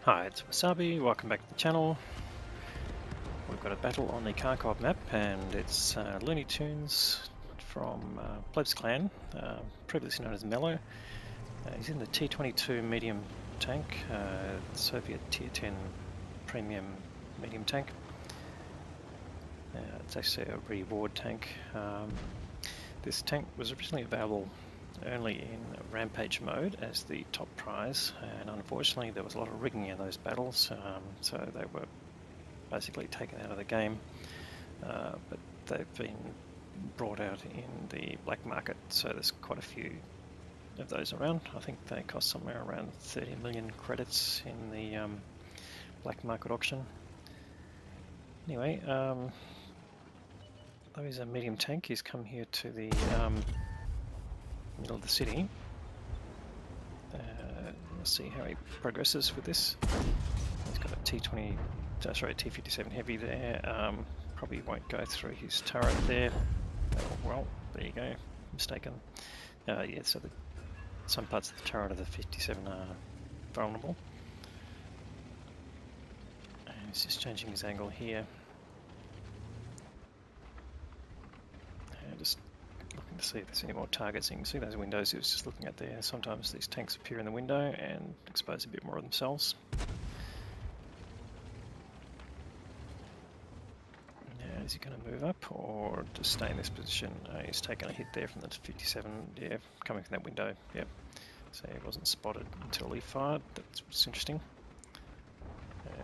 Hi, it's Wasabi, welcome back to the channel. We've got a battle on the car co-op map and it's LooneyToonZ from Plebs Clan, previously known as Mellow. He's in the T-22 medium tank, Soviet Tier 10 premium medium tank. It's actually a reward tank. This tank was originally available only in rampage mode as the top prize, and unfortunately there was a lot of rigging in those battles, so they were basically taken out of the game, but they've been brought out in the black market, so there's quite a few of those around. I think they cost somewhere around 30 million credits in the black market auction. Anyway, though he's a medium tank, he's come here to the middle of the city. We'll see how he progresses with this. He's got a T-57 heavy there. Probably won't go through his turret there. Oh, well, there you go. Mistaken. Yeah, so some parts of the turret of the 57 are vulnerable. And he's just changing his angle here. And just looking to see if there's any more targets. You can see those windows he was just looking at there. Sometimes these tanks appear in the window and expose a bit more of themselves. Now, is he going to move up or just stay in this position? He's taken a hit there from the 57, yeah, coming from that window, yep. So he wasn't spotted until he fired. That's interesting.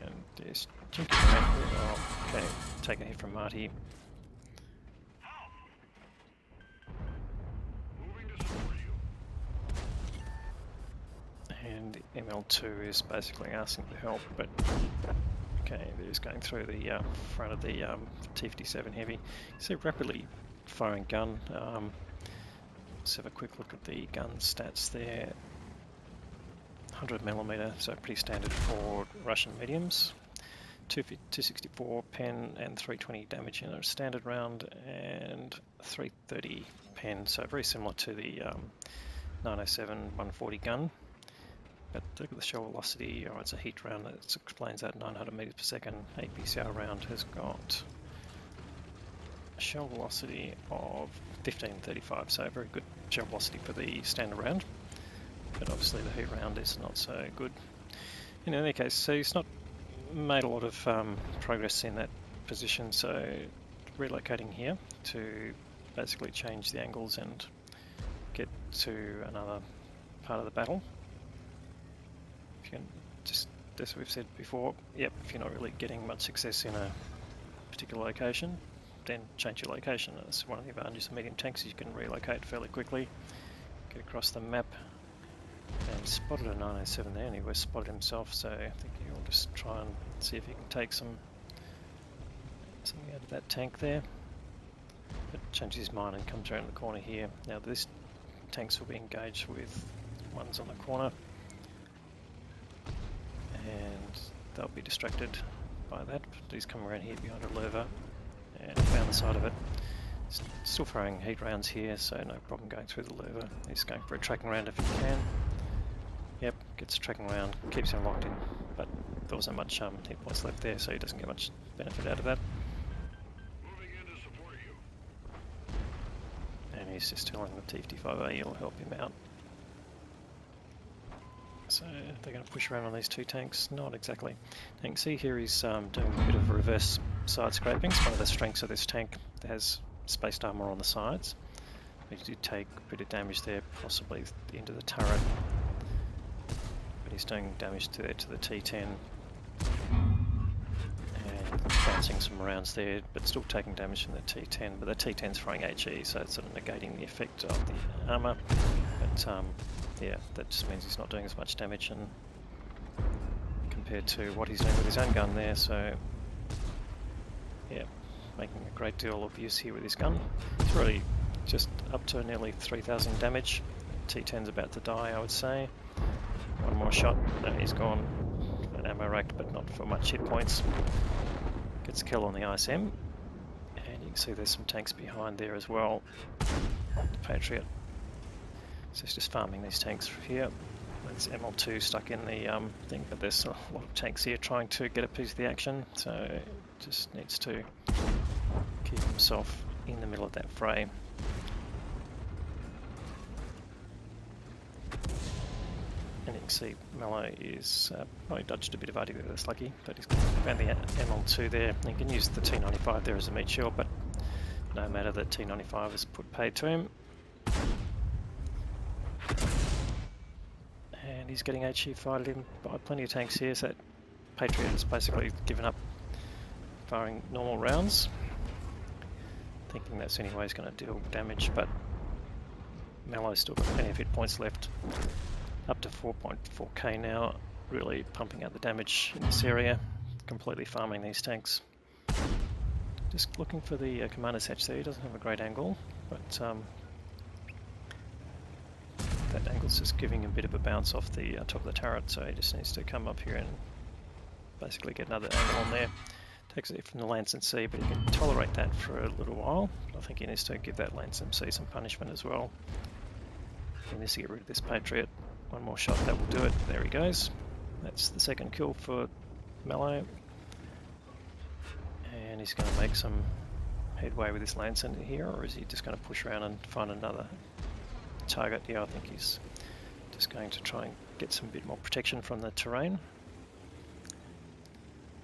And there's Jinky. Oh, okay, taking a hit from Marty. And ML2 is basically asking for help, but okay, they're just going through the front of the T-57 heavy. It's a rapidly firing gun. Let's have a quick look at the gun stats there. 100mm, so pretty standard for Russian mediums. 264 pen and 320 damage in a standard round, and 330 pen, so very similar to the 907 140 gun. But look at the shell velocity. Oh, it's a heat round that explains that. 900 meters per second. APCR round has got a shell velocity of 1535, so a very good shell velocity for the standard round. But obviously the heat round is not so good. In any case, so he's not made a lot of progress in that position, so relocating here to basically change the angles and get to another part of the battle. If you can just, as we've said before, yep, if you're not really getting much success in a particular location, then change your location. That's one of the advantages of medium tanks, you can relocate fairly quickly, get across the map. And spotted a 907 there, and he was spotted himself, so I think he'll just try and see if he can take something out of that tank there. But changes his mind and comes around the corner here. Now these tanks will be engaged with ones on the corner, and they'll be distracted by that. He's come around here behind a lever and found the side of it. Still throwing heat rounds here, so no problem going through the lever. He's going for a tracking round if he can. Yep, gets tracking round, keeps him locked in, but there wasn't much hit points left there, so he doesn't get much benefit out of that. Moving in to support you. And he's just telling the T-55A he'll help him out. So they're going to push around on these two tanks? Not exactly. You can see here he's doing a bit of reverse side scraping. It's one of the strengths of this tank. It has spaced armor on the sides. He did take a bit of damage there, possibly into the turret. But he's doing damage to the T-10 and bouncing some rounds there, but still taking damage from the T-10. But the T-10's throwing HE, so it's sort of negating the effect of the armor. But yeah, that just means he's not doing as much damage and compared to what he's doing with his own gun there. So yeah, making a great deal of use here with his gun. It's really just up to nearly 3,000 damage. T-10's about to die, I would say. One more shot, and he's gone. An ammo racked, but not for much hit points. Gets a kill on the ISM, and you can see there's some tanks behind there as well. The Patriot. So he's just farming these tanks here. It's ML2 stuck in the thing, but there's a lot of tanks here trying to get a piece of the action, so just needs to keep himself in the middle of that fray. And you can see Mello is, well, he dodged a bit of AD there, that's lucky, but he's found the ML2 there. He can use the T-95 there as a meat shield, but no matter, the T-95 is put paid to him. And he's getting HE fired in by plenty of tanks here, so that Patriot has basically given up firing normal rounds, thinking that's the only way he's going to deal damage, but Mello's still got plenty of hit points left. Up to 4.4k now, really pumping out the damage in this area, completely farming these tanks. Just looking for the commander's hatch there. He doesn't have a great angle, but that angle's just giving him a bit of a bounce off the top of the turret, so he just needs to come up here and basically get another angle on there. Takes it from the Lance MC, but he can tolerate that for a little while. I think he needs to give that Lance MC some punishment as well. He needs to get rid of this Patriot. One more shot, that will do it. There he goes. That's the second kill for Mello. And he's going to make some headway with this Lance in here, or is he just going to push around and find another target? Yeah, I think he's just going to try and get some bit more protection from the terrain.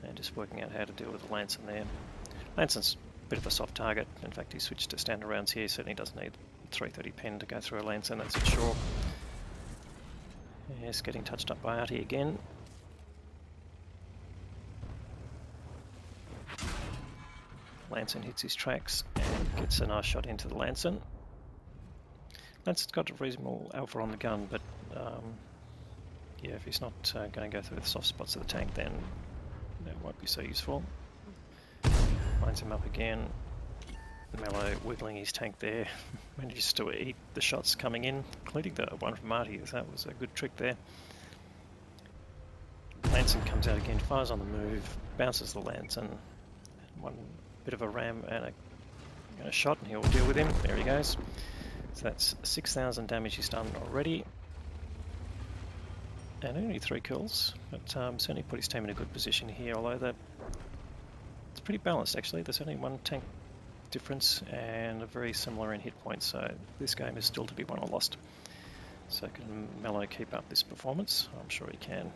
And just working out how to deal with the Lance in there. Lanson's a bit of a soft target. In fact, he switched to standard rounds here, certainly doesn't need 330 pen to go through a Lanson, that's for sure. Yes, getting touched up by Artie again. Lanson hits his tracks and gets a nice shot into the Lanson. Lanson's got a reasonable alpha on the gun, but yeah, if he's not going to go through the soft spots of the tank, then that won't be so useful. Lines him up again. Mello wiggling his tank there, manages to eat the shots coming in, including the one from Artie. That was a good trick there. Lanson comes out again, fires on the move, bounces the Lanson, one bit of a ram and a shot, and he'll deal with him. There he goes. So that's 6,000 damage he's done already, and only 3 kills, but certainly put his team in a good position here. Although it's pretty balanced actually. There's only one tank difference and very similar in hit points, so this game is still to be won or lost. So can Mello keep up this performance? I'm sure he can.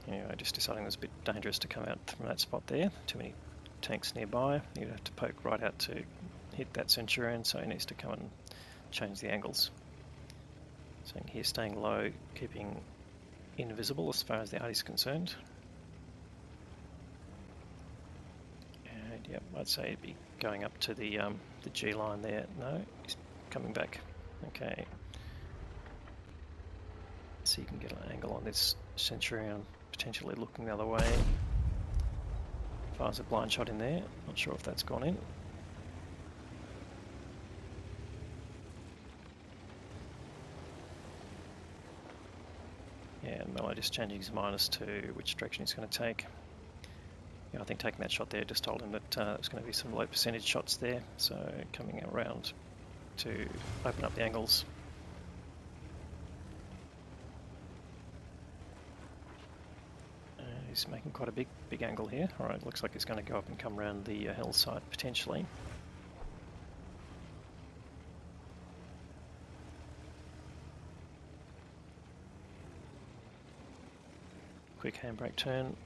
Anyway, just deciding it was a bit dangerous to come out from that spot there. Too many tanks nearby. You'd have to poke right out to hit that Centurion, so he needs to come and change the angles. So here, staying low, keeping invisible as far as the Artie's concerned. Yep, I'd say he'd be going up to the G line there. No, he's coming back. Okay. So you can get an angle on this Centurion, potentially looking the other way. Fires a blind shot in there. Not sure if that's gone in. Yeah, Mello just changing his minus to which direction he's going to take. Yeah, I think taking that shot there just told him that there's going to be some low percentage shots there, so coming around to open up the angles. He's making quite a big angle here. Alright, looks like he's going to go up and come around the hillside potentially. Quick handbrake turn.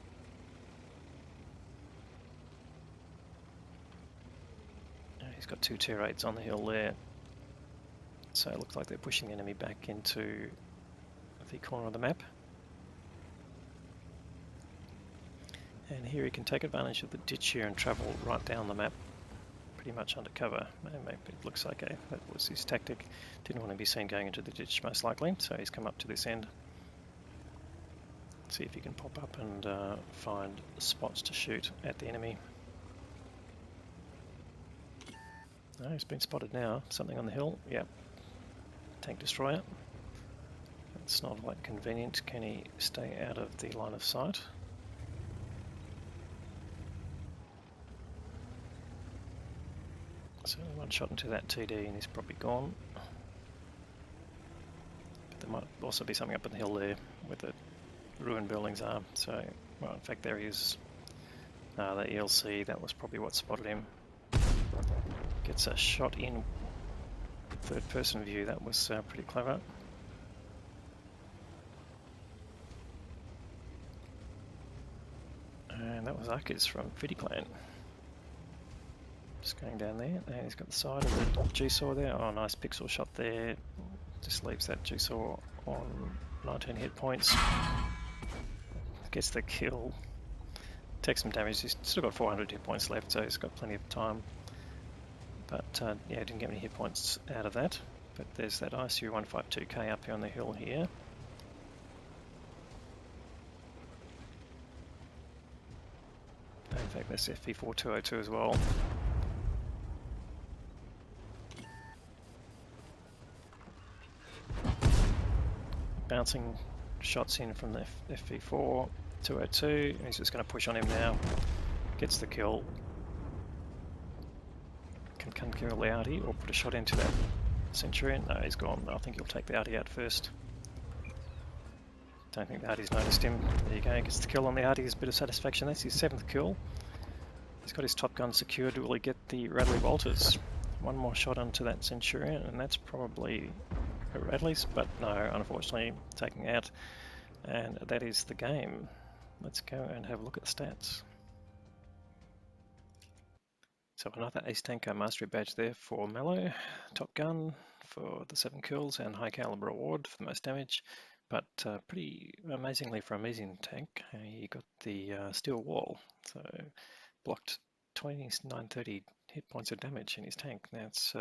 He's got 2 tier 8s on the hill there, so it looks like they're pushing the enemy back into the corner of the map. And here he can take advantage of the ditch here and travel right down the map, pretty much undercover. Maybe it looks like that was his tactic. Didn't want to be seen going into the ditch most likely, so he's come up to this end. See if he can pop up and find spots to shoot at the enemy. No, he's been spotted now. Something on the hill. Yep. Tank destroyer. It's not like convenient. Can he stay out of the line of sight? So one shot into that TD and he's probably gone. But there might also be something up in the hill there where the ruined buildings are. So, well, in fact, there he is. The ELC, that was probably what spotted him. Gets a shot in third person view. That was pretty clever. And that was Akis from Vidiclan. Just going down there, and he's got the side of the G-Saw there. Oh, nice pixel shot there. Just leaves that G-Saw on 19 hit points. Gets the kill. Takes some damage. He's still got 400 hit points left, so he's got plenty of time. But yeah, didn't get any hit points out of that. But there's that ICU 152K up here on the hill here. In fact, that's FV4202 as well. Bouncing shots in from the FV4202. He's just going to push on him now. Gets the kill. Can kill the Audi or put a shot into that Centurion. No, he's gone. I think he'll take the Audi out first. Don't think the Audi's noticed him. There you go, gets the kill on the Audi. There's a bit of satisfaction. That's his 7th kill. He's got his Top Gun secured. Will he get the Radley Bolters? One more shot onto that Centurion, and that's probably a Radley's, but no, unfortunately, taking out. And that is the game. Let's go and have a look at the stats. So another Ace Tanker Mastery Badge there for Mello, Top Gun for the 7 kills, and High Caliber Award for the most damage. But pretty amazingly for a medium tank, he got the Steel Wall, so blocked 2930 hit points of damage in his tank. That's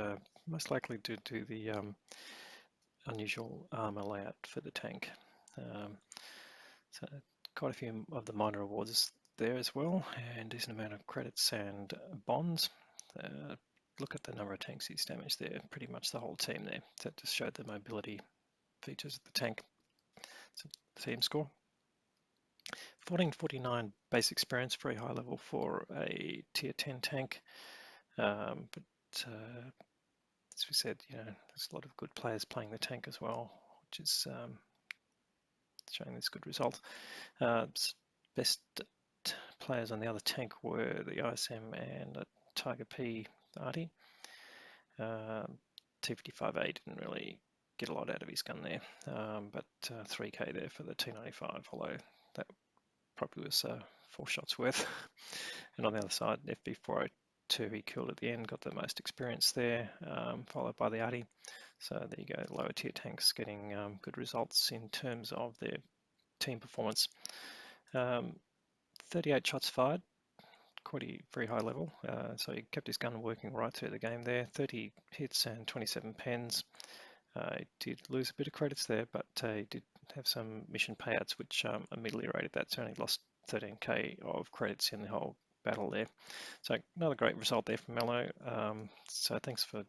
most likely due to the unusual armor layout for the tank. So quite a few of the minor awards there as well, and decent amount of credits and bonds. Look at the number of tanks he's damaged there, pretty much the whole team there. So that just showed the mobility features of the tank. So team score 1449 base experience, very high level for a tier 10 tank. But as we said, you know, there's a lot of good players playing the tank as well, which is showing this good result. Best players on the other tank were the ISM and Tiger P Artie. T-55A didn't really get a lot out of his gun there, but 3k there for the T-95, although that probably was 4 shots worth. And on the other side, FB402 he killed at the end, got the most experience there, followed by the Artie. So there you go, lower tier tanks getting good results in terms of their team performance. 38 shots fired, quite a very high level, so he kept his gun working right through the game there. 30 hits and 27 pens. He did lose a bit of credits there, but he did have some mission payouts which ameliorated that. So only lost 13k of credits in the whole battle there. So another great result there from Mello. So thanks for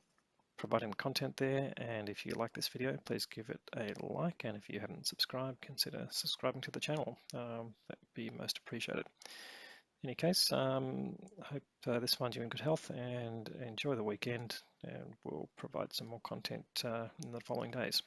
providing content there, and if you like this video, please give it a like, and if you haven't subscribed, consider subscribing to the channel. That would be most appreciated. In any case, I hope this finds you in good health, and enjoy the weekend, and we'll provide some more content in the following days.